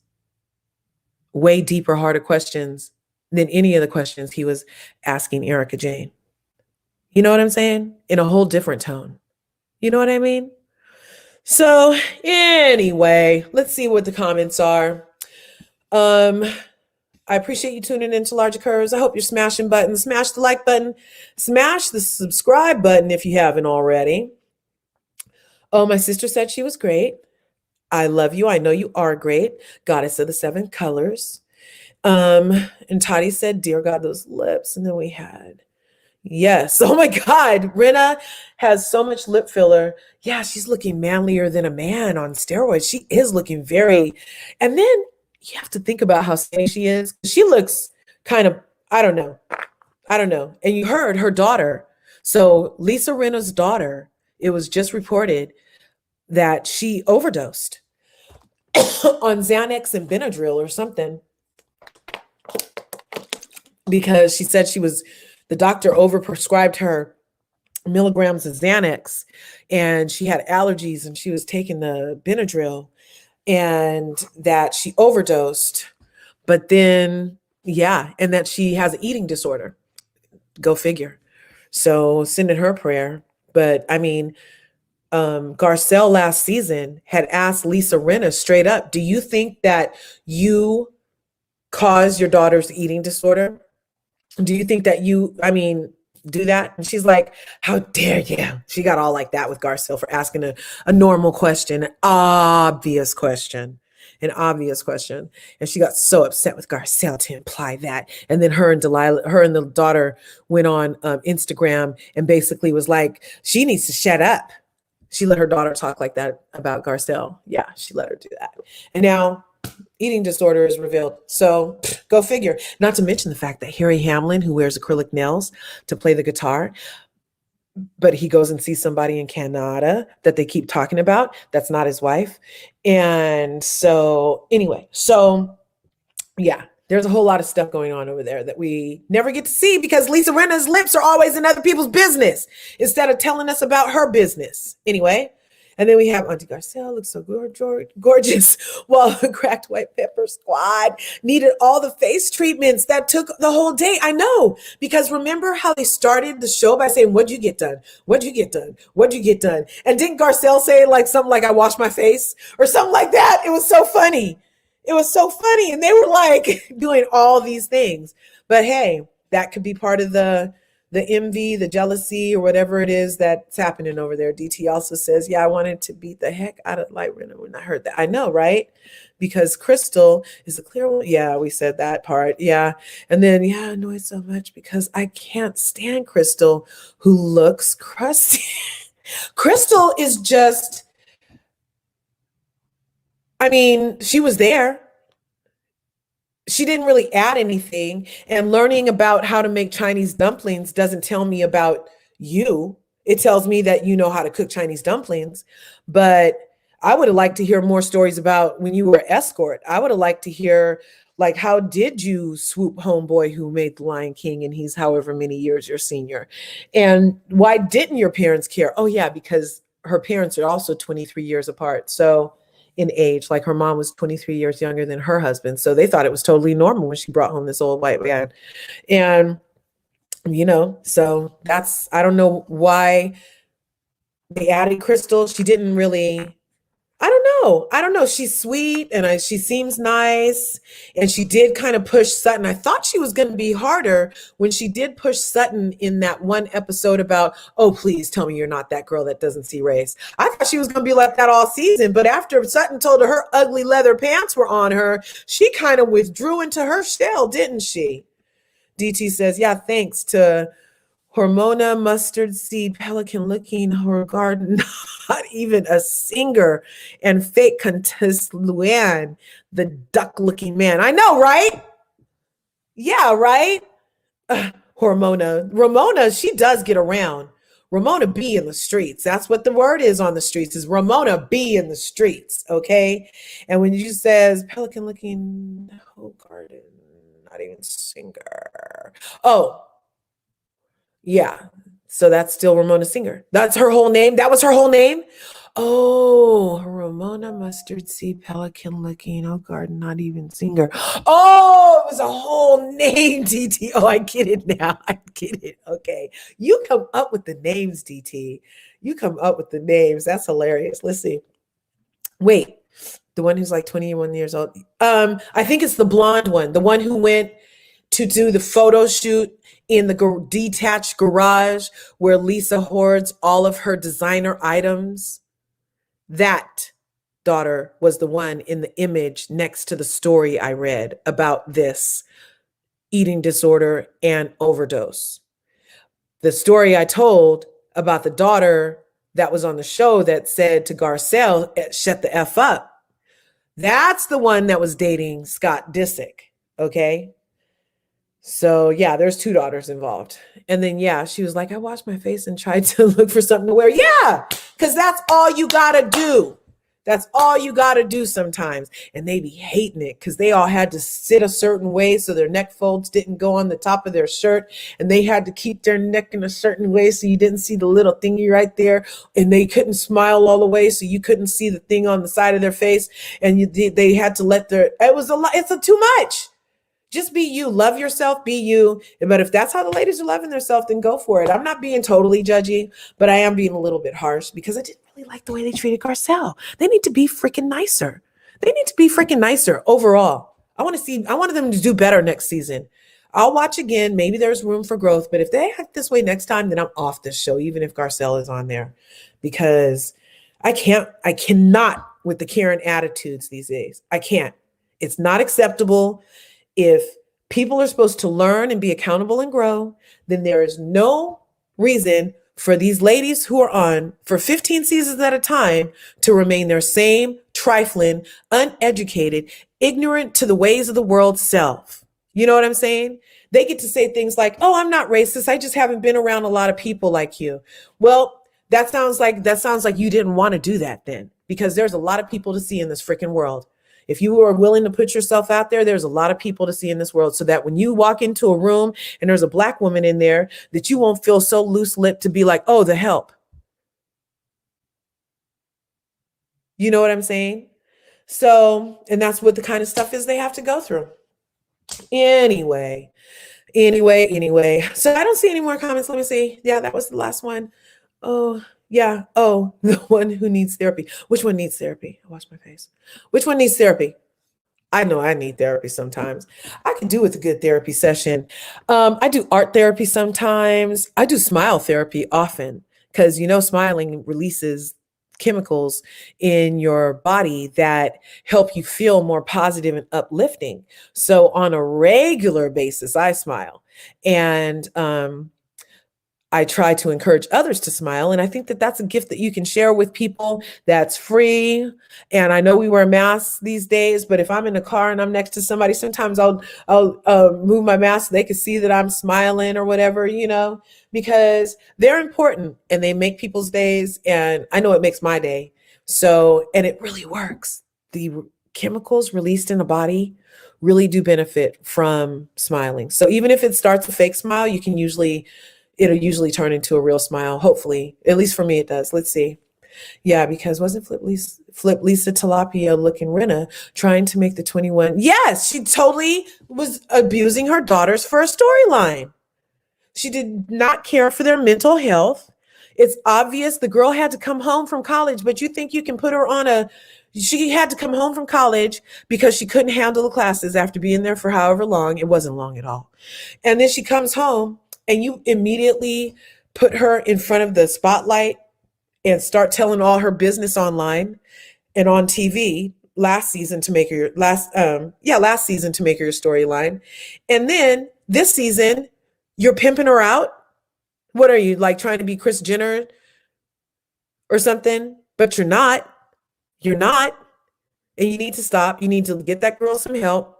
way deeper, harder questions than any of the questions he was asking Erica Jane. You know what I'm saying? In a whole different tone. You know what I mean? So anyway, let's see what the comments are. I appreciate you tuning into Larger Curves. I hope you're smashing buttons. Smash the like button. Smash the subscribe button if you haven't already. Oh, my sister said she was great. I love you. I know you are great. Goddess of the Seven Colors. And Toddy said, dear God, those lips. And then we had, yes. Oh my God. Rhinna has so much lip filler. Yeah, she's looking manlier than a man on steroids. She is looking very, and then you have to think about how skinny she is. She looks kind of, I don't know. And you heard her daughter. So Lisa Rinna's daughter, it was just reported that she overdosed on Xanax and Benadryl or something because she said the doctor overprescribed her milligrams of Xanax and she had allergies and she was taking the Benadryl and that she overdosed, but then, yeah, and that she has an eating disorder. Go figure. So sending her prayer. But I mean, Garcelle last season had asked Lisa Rinna straight up, do you think that you caused your daughter's eating disorder? Do you think that do that? And she's like, how dare you? She got all like that with Garcelle for asking a normal question, an obvious question. And she got so upset with Garcelle to imply that. And then her and the daughter went on Instagram and basically was like, she needs to shut up. She let her daughter talk like that about Garcelle. Yeah, she let her do that. And now eating disorder is revealed. So go figure. Not to mention the fact that Harry Hamlin, who wears acrylic nails to play the guitar, but he goes and sees somebody in Canada that they keep talking about. That's not his wife. And so anyway, yeah, there's a whole lot of stuff going on over there that we never get to see because Lisa Rinna's lips are always in other people's business instead of telling us about her business. Anyway, and then we have Auntie Garcelle, looks so gorgeous, while the Cracked White Pepper Squad needed all the face treatments that took the whole day. I know, because remember how they started the show by saying, what'd you get done? What'd you get done? What'd you get done? And didn't Garcelle say like something like, I washed my face or something like that? It was so funny. And they were like doing all these things. But hey, that could be part of the envy, the jealousy, or whatever it is that's happening over there. DT also says, yeah, I wanted to beat the heck out of Light Rhinna when I heard that. I know, right? Because Crystal is a clear one. Yeah, we said that part. Yeah. And then, yeah, I annoyed so much because I can't stand Crystal, who looks crusty. Crystal is just, I mean, she was there. She didn't really add anything, and learning about how to make Chinese dumplings doesn't tell me about you. It tells me that you know how to cook Chinese dumplings, but I would have liked to hear more stories about when you were an escort. I would have liked to hear, like, how did you swoop homeboy who made The Lion King and he's however many years your senior? And why didn't your parents care? Oh yeah, because her parents are also 23 years apart. So in age. Like her mom was 23 years younger than her husband. So they thought it was totally normal when she brought home this old white man. And, so I don't know why they added Crystal. She didn't really, I don't know. She's sweet and she seems nice. And she did kind of push Sutton. I thought she was going to be harder when she did push Sutton in that one episode about, oh, please tell me you're not that girl that doesn't see race. I thought she was going to be like that all season. But after Sutton told her ugly leather pants were on her, she kind of withdrew into her shell, didn't she? DT says, yeah, thanks to Hormona mustard seed pelican looking her garden, not even a singer, and fake Countess Luann, the duck looking man. I know, right? Yeah, right? Ramona, she does get around. Ramona be in the streets. That's what the word is on the streets, is Ramona be in the streets, okay? And when you says pelican looking whole garden, not even singer. Oh, yeah. So that's still Ramona Singer. That's her whole name. That was her whole name. Oh, Ramona Mustard Seed Pelican looking. Oh, garden, not even singer. Oh, it was a whole name, DT. Oh, I get it now. I get it. Okay. You come up with the names, DT. You come up with the names. That's hilarious. Let's see. Wait, the one who's like 21 years old. I think it's the blonde one, the one who went to do the photo shoot in the detached garage where Lisa hoards all of her designer items. That daughter was the one in the image next to the story I read about this eating disorder and overdose. The story I told about the daughter that was on the show that said to Garcelle, shut the F up. That's the one that was dating Scott Disick, okay? So yeah, there's two daughters involved. And then, yeah, she was like, I washed my face and tried to look for something to wear. Yeah, because that's all you got to do. That's all you got to do sometimes. And they be hating it because they all had to sit a certain way so their neck folds didn't go on the top of their shirt. And they had to keep their neck in a certain way so you didn't see the little thingy right there. And they couldn't smile all the way so you couldn't see the thing on the side of their face. And they had to let it was a lot. It's too much. Just be you. Love yourself. Be you. But if that's how the ladies are loving themselves, then go for it. I'm not being totally judgy, but I am being a little bit harsh because I didn't really like the way they treated Garcelle. They need to be freaking nicer. They need to be freaking nicer overall. I wanted them to do better next season. I'll watch again. Maybe there's room for growth, but if they act this way next time, then I'm off this show, even if Garcelle is on there, because I cannot with the Karen attitudes these days. I can't. It's not acceptable. If people are supposed to learn and be accountable and grow, then there is no reason for these ladies who are on for 15 seasons at a time to remain their same trifling, uneducated, ignorant to the ways of the world self. You know what I'm saying? They get to say things like, oh, I'm not racist. I just haven't been around a lot of people like you. Well, that sounds like you didn't want to do that then, because there's a lot of people to see in this freaking world. If you are willing to put yourself out there, there's a lot of people to see in this world, so that when you walk into a room and there's a Black woman in there, that you won't feel so loose-lipped to be like, oh, the help. You know what I'm saying? So, and that's what the kind of stuff is they have to go through. Anyway. So I don't see any more comments. Let me see. Yeah, that was the last one. Oh, yeah. Oh, the one who needs therapy. Which one needs therapy? I wash my face. Which one needs therapy? I know I need therapy sometimes. I can do with a good therapy session. I do art therapy sometimes. I do smile therapy often because, smiling releases chemicals in your body that help you feel more positive and uplifting. So on a regular basis, I smile. And I try to encourage others to smile. And I think that that's a gift that you can share with people that's free. And I know we wear masks these days, but if I'm in a car and I'm next to somebody, sometimes I'll move my mask so they can see that I'm smiling or whatever, because they're important and they make people's days. And I know it makes my day. So, and it really works. The chemicals released in the body really do benefit from smiling. So even if it starts a fake smile, it'll usually turn into a real smile. Hopefully, at least for me, it does. Let's see. Yeah, because wasn't Flip Lisa Tilapia looking Rhinna trying to make the 21? Yes, she totally was abusing her daughters for a storyline. She did not care for their mental health. It's obvious the girl had to come home from college, but you think you can put her on a. She had to come home from college because she couldn't handle the classes after being there for however long. It wasn't long at all. And then she comes home and you immediately put her in front of the spotlight and start telling all her business online and on TV last season to make her last season to make her your storyline. And then this season, you're pimping her out. What are you, like trying to be Kris Jenner or something? But you're not. You're not. And you need to stop. You need to get that girl some help.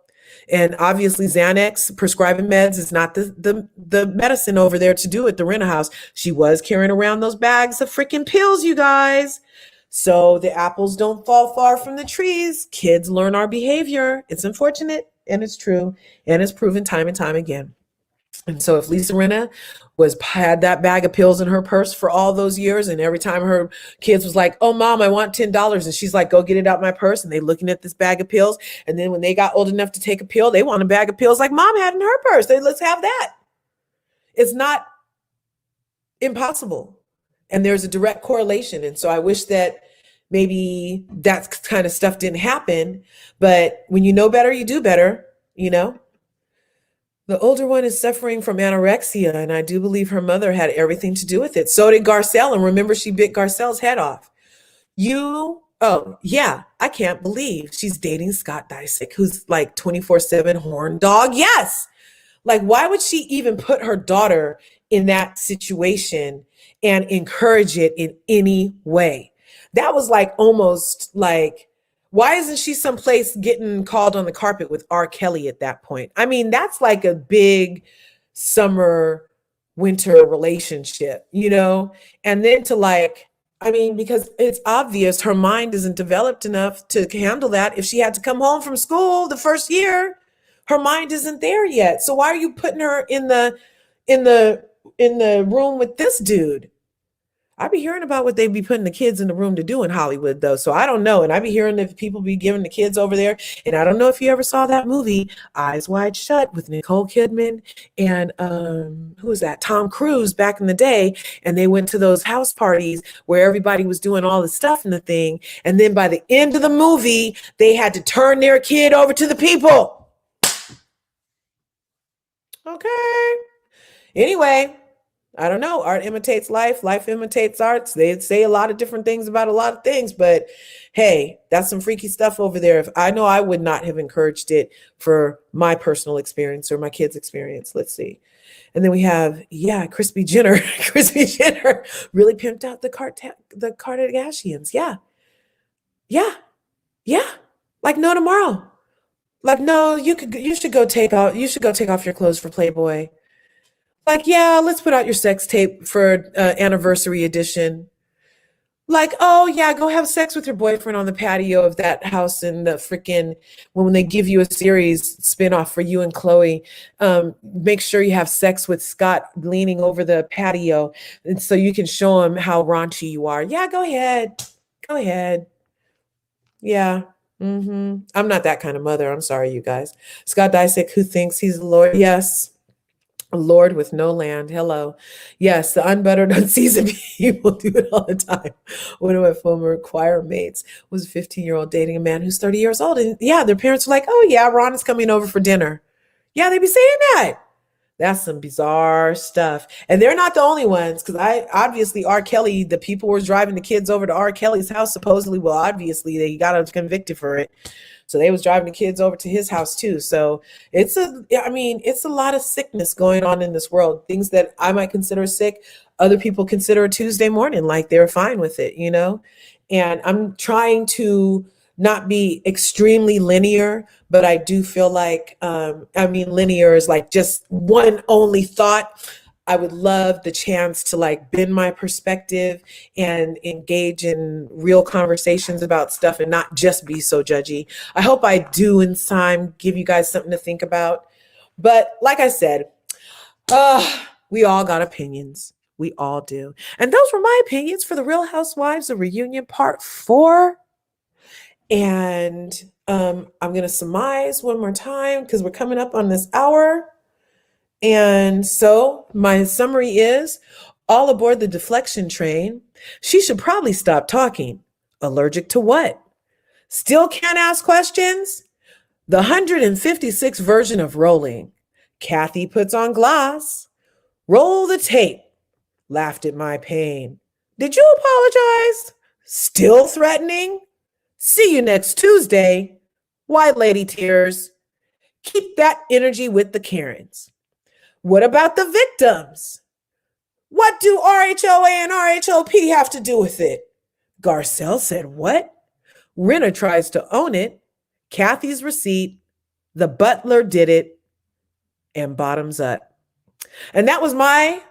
And obviously Xanax prescribing meds is not the medicine over there to do at the Rhinna house. She was carrying around those bags of freaking pills, you guys. So the apples don't fall far from the trees. Kids learn our behavior. It's unfortunate and it's true. And it's proven time and time again. And so if Lisa Rhinna had that bag of pills in her purse for all those years, and every time her kids was like, "Oh, mom, I want $10," and she's like, "Go get it out my purse," and they looking at this bag of pills, and then when they got old enough to take a pill, they want a bag of pills like mom had in her purse. Let's have that. It's not impossible, and there's a direct correlation. And so I wish that maybe that kind of stuff didn't happen, but when you know better, you do better, you know. The older one is suffering from anorexia, and I do believe her mother had everything to do with it. So did Garcelle, and remember, she bit Garcelle's head off. Oh, yeah, I can't believe she's dating Scott Disick, who's like 24/7 horn dog. Yes. Like, why would she even put her daughter in that situation and encourage it in any way? That was like almost like, why isn't she someplace getting called on the carpet with R. Kelly at that point? I mean, that's like a big summer, winter relationship, you know? And then to like, I mean, because it's obvious her mind isn't developed enough to handle that. If she had to come home from school the first year, her mind isn't there yet. So why are you putting her in the room with this dude? I be hearing about what they be putting the kids in the room to do in Hollywood, though. So I don't know. And I be hearing that people be giving the kids over there. And I don't know if you ever saw that movie, Eyes Wide Shut, with Nicole Kidman and who was that? Tom Cruise back in the day. And they went to those house parties where everybody was doing all the stuff in the thing. And then by the end of the movie, they had to turn their kid over to the people. Okay. Anyway. I don't know. Art imitates life. Life imitates arts. They say a lot of different things about a lot of things, but hey, that's some freaky stuff over there. If I know I would not have encouraged it for my personal experience or my kids' experience. Let's see. And then we have, Crispy Jenner. Crispy Jenner really pimped out the Kardashians. Yeah. Yeah. Yeah. Like no tomorrow. Like, no, you should go take off your clothes for Playboy. Like, yeah, let's put out your sex tape for anniversary edition. Like, oh yeah, go have sex with your boyfriend on the patio of that house in the freaking, when they give you a series spinoff for you and Chloe, make sure you have sex with Scott leaning over the patio, and so you can show him how raunchy you are. Yeah, go ahead. Go ahead. Yeah. I'm not that kind of mother. I'm sorry, you guys. Scott Disick, who thinks he's the Lord. Yes. A Lord with no land. Hello. Yes, the unbuttered, unseasoned people do it all the time. One of my former choir mates was a 15-year-old dating a man who's 30 years old. And yeah, their parents were like, oh yeah, Ron is coming over for dinner. Yeah, they be saying that. That's some bizarre stuff. And they're not the only ones, because obviously R. Kelly, the people were driving the kids over to R. Kelly's house, supposedly. Well, obviously they got convicted for it. So they was driving the kids over to his house too. So it's a lot of sickness going on in this world. Things that I might consider sick, other people consider a Tuesday morning, like they're fine with it, you know? And I'm trying to not be extremely linear, but I do feel like, linear is like just one only thought. I would love the chance to like bend my perspective and engage in real conversations about stuff and not just be so judgy. I hope I do in time give you guys something to think about. But like I said, we all got opinions. We all do. And those were my opinions for the Real Housewives of Reunion Part 4. And I'm going to surmise one more time because we're coming up on this hour. And so my summary is all aboard the deflection train. She should probably stop talking. Allergic to what? Still can't ask questions? The 156th version of rolling. Kathy puts on gloss. Roll the tape. Laughed at my pain. Did you apologize? Still threatening? See you next Tuesday. Wyladie tears. Keep that energy with the Karens. What about the victims? What do RHOA and RHOP have to do with it? Garcelle said, what? Rhinna tries to own it. Kathy's receipt. The Butler did it. And bottoms up. And that was my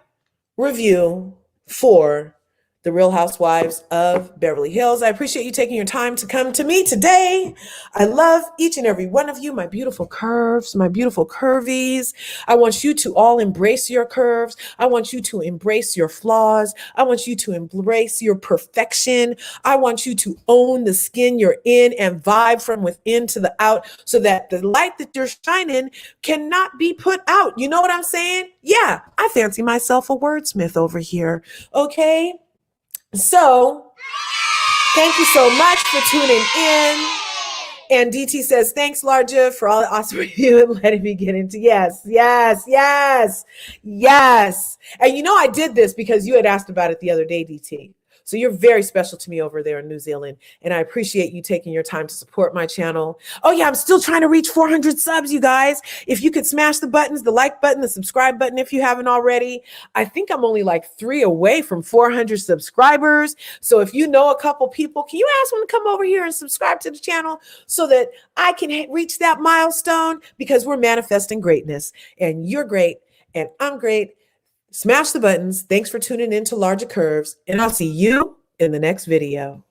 review for the Real Housewives of Beverly Hills. I appreciate you taking your time to come to me today. I love each and every one of you, my beautiful curves, my beautiful curvies. I want you to all embrace your curves. I want you to embrace your flaws. I want you to embrace your perfection. I want you to own the skin you're in and vibe from within to the out so that the light that you're shining cannot be put out. You know what I'm saying? Yeah, I fancy myself a wordsmith over here. Okay. So, thank you so much for tuning in. And DT says, thanks, LRGA, for all the awesome review and letting me get into yes. And you know, I did this because you had asked about it the other day, DT. So you're very special to me over there in New Zealand. And I appreciate you taking your time to support my channel. Oh yeah, I'm still trying to reach 400 subs, you guys. If you could smash the buttons, the like button, the subscribe button, if you haven't already. I think I'm only like 3 away from 400 subscribers. So if you know a couple people, can you ask them to come over here and subscribe to the channel so that I can reach that milestone? Because we're manifesting greatness and you're great and I'm great. Smash the buttons. Thanks for tuning in to Larger Curves, and I'll see you in the next video.